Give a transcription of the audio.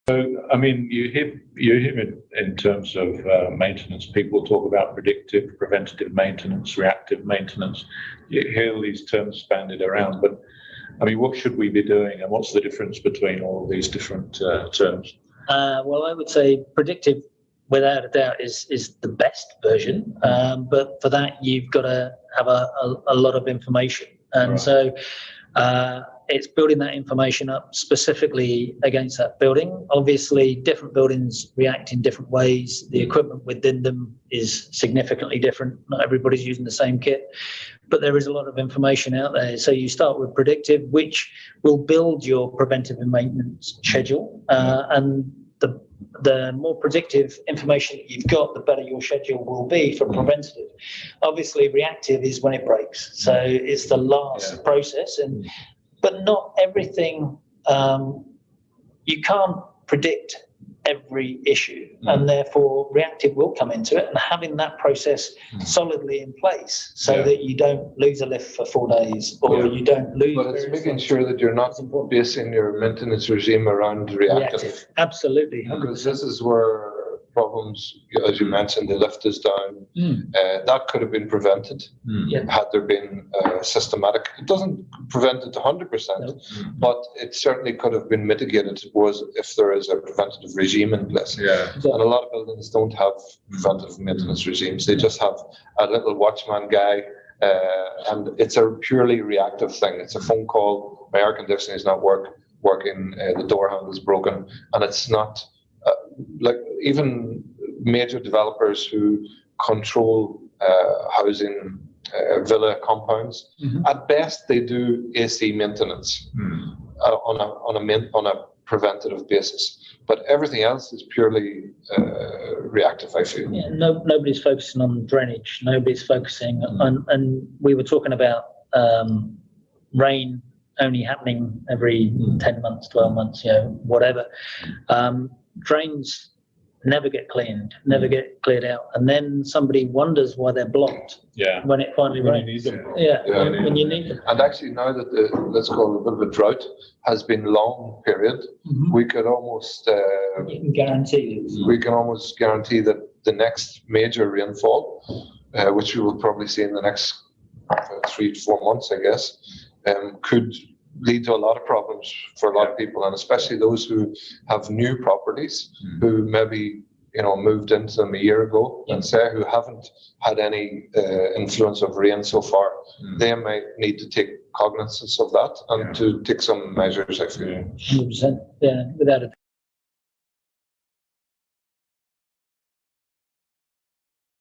I mean, you hear in terms of maintenance, people talk about predictive, preventative maintenance, reactive maintenance. You hear all these terms bandied around, but I mean, what should we be doing, and what's the difference between all these different terms? Well, I would say predictive, without a doubt, is the best version. But for that, you've got to have a lot of information, and Right. So it's building that information up specifically against that building. Obviously, different buildings react in different ways. The equipment within them is significantly different. Not everybody's using the same kit, but there is a lot of information out there. So you start with predictive, which will build your preventive and maintenance schedule. And the more predictive information that you've got, the better your schedule will be for preventative. Obviously, reactive is when it breaks. So it's the last process. But not everything, you can't predict every issue, and therefore reactive will come into it, and having that process solidly in place so that you don't lose a lift for 4 days, or you don't lose. But it's making sure that you're not basing your maintenance regime around reactive. Absolutely. 100%. Because this is where problems, as you mentioned, the lift is down. That could have been prevented had there been systematic. It doesn't prevent it 100%, but it certainly could have been mitigated was if there is a preventative regime in place. And a lot of buildings don't have preventative maintenance regimes. They just have a little watchman guy, and it's a purely reactive thing. It's a phone call. My air conditioning is not working. The door handle is broken, and it's not. Like even major developers who control housing villa compounds, at best they do AC maintenance on a preventative basis. But everything else is purely reactive, I feel. Yeah, nobody's focusing on drainage. Nobody's focusing on, and we were talking about rain only happening every 10 months, 12 months, whatever. Drains never get cleaned, never get cleared out, and then somebody wonders why they're blocked when it finally rains. When you need them. And actually, now that let's call it a bit of a drought has been long period, we could almost you can guarantee we can almost guarantee that the next major rainfall, which we will probably see in the next 3 to 4 months, I guess, could lead to a lot of problems for a lot of people, and especially those who have new properties who maybe moved into them a year ago and say who haven't had any influence of rain so far. They might need to take cognizance of that and to take some measures, I feel. 100%, without a